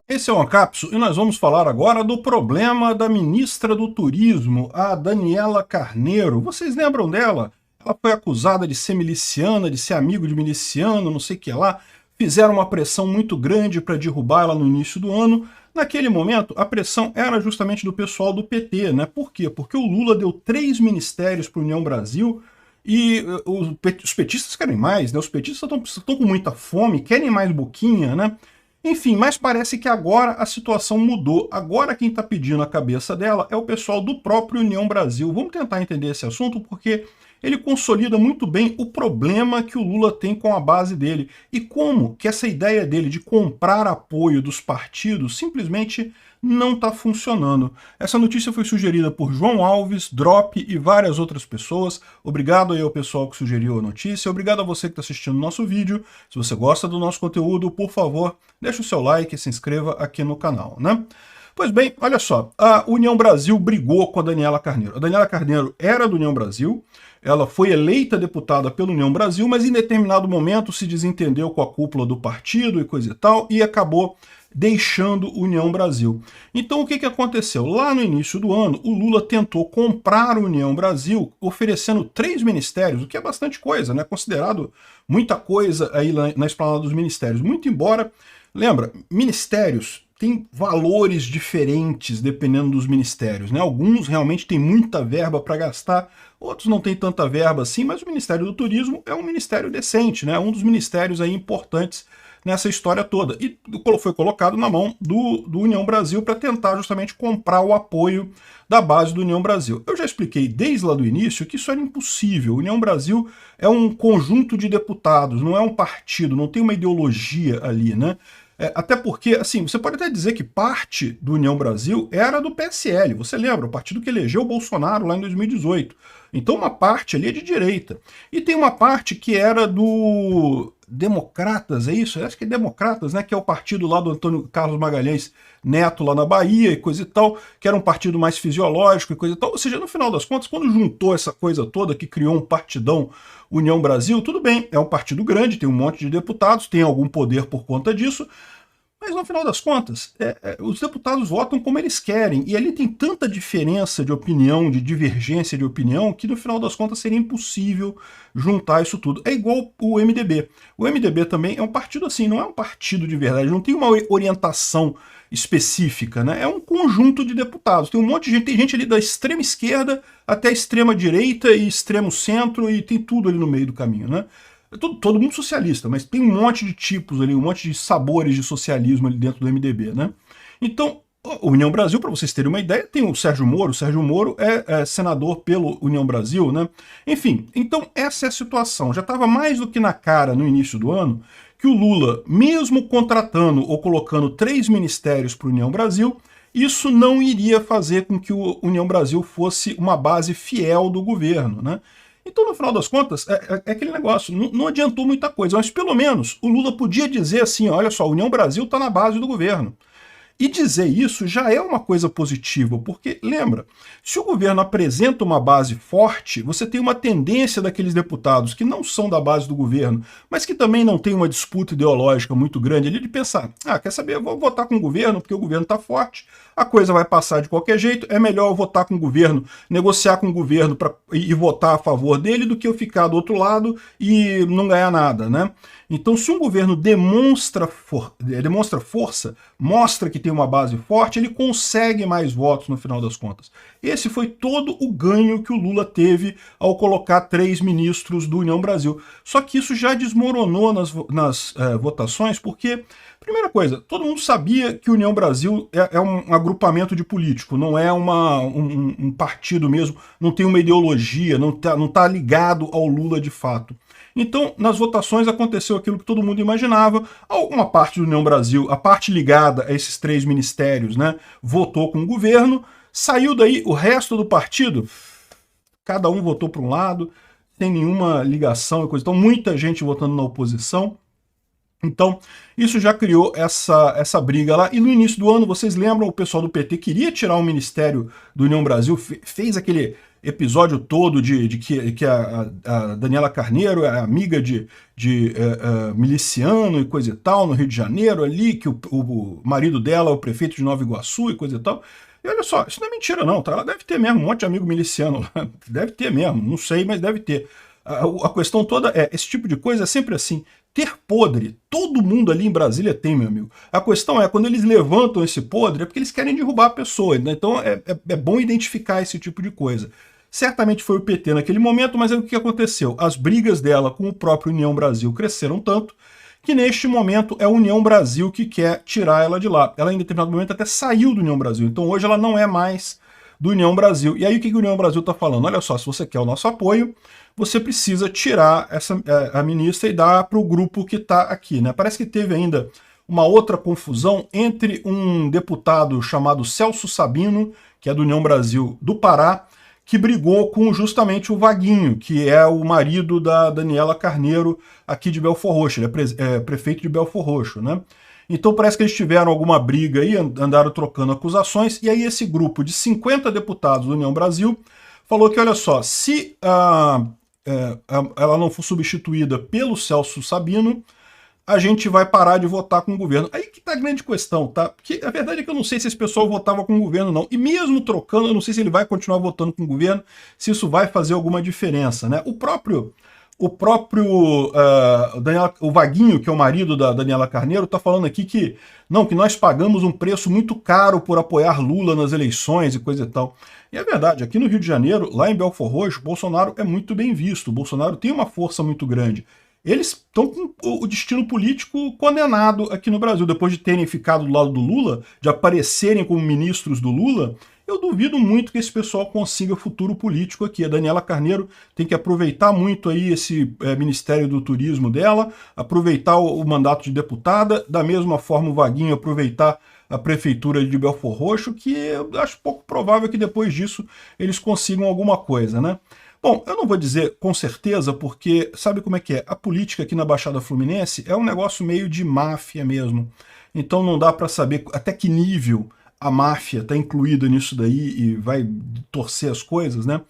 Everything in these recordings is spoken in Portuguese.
Esse é o Ancapso e nós vamos falar agora do problema da ministra do Turismo, a Daniela Carneiro. Vocês lembram dela? Ela foi acusada de ser miliciana, de ser amigo de miliciano, não sei o que lá. Fizeram uma pressão muito grande para derrubar ela no início do ano. Naquele momento, a pressão era justamente do pessoal do PT, né? Por quê? Porque o Lula deu 3 ministérios para a União Brasil e os petistas querem mais, né? Os petistas estão com muita fome, querem mais boquinha, né? Enfim, mas parece que agora a situação mudou. Agora quem está pedindo a cabeça dela é o pessoal do próprio União Brasil. Vamos tentar entender esse assunto porque ele consolida muito bem o problema que o Lula tem com a base dele e como que essa ideia dele de comprar apoio dos partidos simplesmente não está funcionando. Essa notícia foi sugerida por João Alves, Drop e várias outras pessoas. Obrigado aí ao pessoal que sugeriu a notícia. Obrigado a você que está assistindo o nosso vídeo. Se você gosta do nosso conteúdo, por favor, deixe o seu like e se inscreva aqui no canal, né? Pois bem, olha só, a União Brasil brigou com a Daniela Carneiro. A Daniela Carneiro era do União Brasil, ela foi eleita deputada pela União Brasil, mas em determinado momento se desentendeu com a cúpula do partido e coisa e tal, e acabou deixando União Brasil. Então o que aconteceu? Lá no início do ano, o Lula tentou comprar a União Brasil, oferecendo 3 ministérios, o que é bastante coisa, né? Considerado muita coisa aí na esplanada dos ministérios. Muito embora, lembra, ministérios têm valores diferentes dependendo dos ministérios, né? Alguns realmente têm muita verba para gastar, outros não têm tanta verba assim, mas o Ministério do Turismo é um ministério decente, né? Um dos ministérios aí importantes nessa história toda. E foi colocado na mão do União Brasil para tentar justamente comprar o apoio da base do União Brasil. Eu já expliquei desde lá do início que isso era impossível. O União Brasil é um conjunto de deputados, não é um partido, não tem uma ideologia ali, né? Até porque, assim, você pode até dizer que parte do União Brasil era do PSL. Você lembra, o partido que elegeu o Bolsonaro lá em 2018. Então uma parte ali é de direita. E tem uma parte que era do Democratas, é isso? Eu acho que é Democratas, né? Que é o partido lá do Antônio Carlos Magalhães Neto, lá na Bahia e coisa e tal, que era um partido mais fisiológico e coisa e tal. Ou seja, no final das contas, quando juntou essa coisa toda, que criou um partidão União Brasil, tudo bem, é um partido grande, tem um monte de deputados, tem algum poder por conta disso, mas no final das contas, os deputados votam como eles querem, e ali tem tanta diferença de opinião, de divergência de opinião, que no final das contas seria impossível juntar isso tudo. É igual o MDB. O MDB também é um partido assim, não é um partido de verdade, não tem uma orientação específica, né? É um conjunto de deputados. Tem um monte de gente, tem gente ali da extrema esquerda até a extrema direita e extremo centro, e tem tudo ali no meio do caminho, né? Todo mundo socialista, mas tem um monte de tipos ali, um monte de sabores de socialismo ali dentro do MDB, né? Então, a União Brasil, para vocês terem uma ideia, tem o Sérgio Moro. O Sérgio Moro é senador pelo União Brasil, né? Enfim, então essa é a situação. Já estava mais do que na cara no início do ano que o Lula, mesmo contratando ou colocando 3 ministérios para a União Brasil, isso não iria fazer com que o União Brasil fosse uma base fiel do governo, né? Então, no final das contas, é aquele negócio, não adiantou muita coisa, mas pelo menos o Lula podia dizer assim, olha só, a União Brasil está na base do governo. E dizer isso já é uma coisa positiva, porque, lembra, se o governo apresenta uma base forte, você tem uma tendência daqueles deputados que não são da base do governo, mas que também não tem uma disputa ideológica muito grande ali, de pensar, quer saber, eu vou votar com o governo, porque o governo está forte, a coisa vai passar de qualquer jeito, é melhor eu votar com o governo, negociar com o governo e votar a favor dele, do que eu ficar do outro lado e não ganhar nada, né? Então, se um governo demonstra força, mostra que tem uma base forte, ele consegue mais votos no final das contas. Esse foi todo o ganho que o Lula teve ao colocar 3 ministros do União Brasil. Só que isso já desmoronou nas votações, porque, primeira coisa, todo mundo sabia que o União Brasil é um agrupamento de político, não é um partido mesmo, não tem uma ideologia, não tá ligado ao Lula de fato. Então, nas votações aconteceu aquilo que todo mundo imaginava. Uma parte do União Brasil, a parte ligada a esses 3 ministérios, né, votou com o governo. Saiu daí o resto do partido, cada um votou para um lado, sem nenhuma ligação e coisa. Então, muita gente votando na oposição. Então, isso já criou essa briga lá. E no início do ano, vocês lembram, o pessoal do PT queria tirar o Ministério do União Brasil, fez episódio todo de que a Daniela Carneiro é amiga de miliciano e coisa e tal, no Rio de Janeiro ali, que o marido dela é o prefeito de Nova Iguaçu e coisa e tal. E olha só, isso não é mentira não, tá? Ela deve ter mesmo um monte de amigo miliciano lá, deve ter mesmo, não sei, mas deve ter. A questão toda é, esse tipo de coisa é sempre assim, ter podre, todo mundo ali em Brasília tem, meu amigo. A questão é, quando eles levantam esse podre, é porque eles querem derrubar a pessoa, né? Então é bom identificar esse tipo de coisa. Certamente foi o PT naquele momento, mas aí o que aconteceu? As brigas dela com o próprio União Brasil cresceram tanto que neste momento é a União Brasil que quer tirar ela de lá. Ela em determinado momento até saiu do União Brasil, então hoje ela não é mais do União Brasil. E aí o que a União Brasil está falando? Olha só, se você quer o nosso apoio, você precisa tirar a ministra e dar para o grupo que está aqui, né? Parece que teve ainda uma outra confusão entre um deputado chamado Celso Sabino, que é do União Brasil do Pará, que brigou com justamente o Vaguinho, que é o marido da Daniela Carneiro aqui de Belfor Roxo, ele é prefeito de Belfor Roxo, né? Então parece que eles tiveram alguma briga aí, andaram trocando acusações, e aí esse grupo de 50 deputados do União Brasil falou que, olha só, se ela não for substituída pelo Celso Sabino, a gente vai parar de votar com o governo. Aí que tá a grande questão, tá? Porque a verdade é que eu não sei se esse pessoal votava com o governo, não. E mesmo trocando, eu não sei se ele vai continuar votando com o governo, se isso vai fazer alguma diferença, né? O próprio o Vaguinho, que é o marido da Daniela Carneiro, está falando aqui que nós pagamos um preço muito caro por apoiar Lula nas eleições e coisa e tal. E é verdade, aqui no Rio de Janeiro, lá em Belfor Roxo, Bolsonaro é muito bem visto, o Bolsonaro tem uma força muito grande. Eles estão com o destino político condenado aqui no Brasil, depois de terem ficado do lado do Lula, de aparecerem como ministros do Lula. Eu duvido muito que esse pessoal consiga futuro político aqui. A Daniela Carneiro tem que aproveitar muito aí esse Ministério do Turismo dela, aproveitar o mandato de deputada, da mesma forma o Vaguinho aproveitar a prefeitura de Belfor Roxo, que eu acho pouco provável que depois disso eles consigam alguma coisa, né? Bom, eu não vou dizer com certeza, porque sabe como é que é? A política aqui na Baixada Fluminense é um negócio meio de máfia mesmo. Então não dá para saber até que nível a máfia está incluída nisso daí e vai torcer as coisas, né?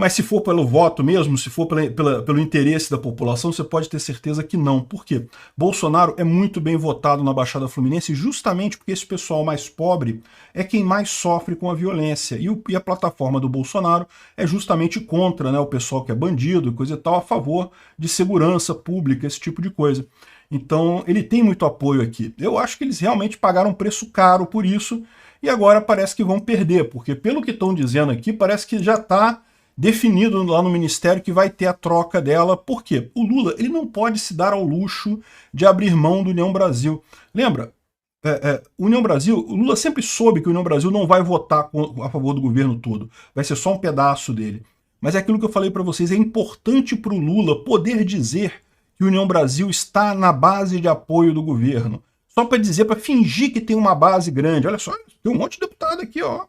Mas se for pelo voto mesmo, se for pelo interesse da população, você pode ter certeza que não. Por quê? Bolsonaro é muito bem votado na Baixada Fluminense justamente porque esse pessoal mais pobre é quem mais sofre com a violência. E a plataforma do Bolsonaro é justamente contra, né, o pessoal que é bandido e coisa e tal, a favor de segurança pública, esse tipo de coisa. Então ele tem muito apoio aqui. Eu acho que eles realmente pagaram um preço caro por isso e agora parece que vão perder, porque pelo que estão dizendo aqui, parece que já está definido lá no Ministério que vai ter a troca dela. Por quê? O Lula ele não pode se dar ao luxo de abrir mão do União Brasil. Lembra? União Brasil, o Lula sempre soube que o União Brasil não vai votar a favor do governo todo. Vai ser só um pedaço dele. Mas é aquilo que eu falei para vocês, é importante para o Lula poder dizer que o União Brasil está na base de apoio do governo. Só para dizer, para fingir que tem uma base grande. Olha só, tem um monte de deputado aqui, ó.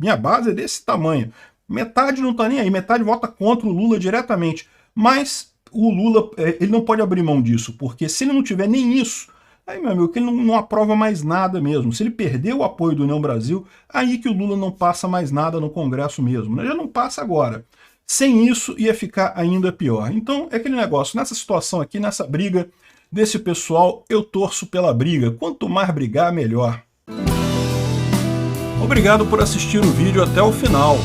Minha base é desse tamanho. Metade não está nem aí, metade vota contra o Lula diretamente. Mas o Lula ele não pode abrir mão disso, porque se ele não tiver nem isso, aí, meu amigo, que ele não aprova mais nada mesmo. Se ele perder o apoio do União Brasil, aí que o Lula não passa mais nada no Congresso mesmo. Já não passa agora. Sem isso, ia ficar ainda pior. Então, é aquele negócio, nessa situação aqui, nessa briga desse pessoal, eu torço pela briga. Quanto mais brigar, melhor. Obrigado por assistir o vídeo até o final.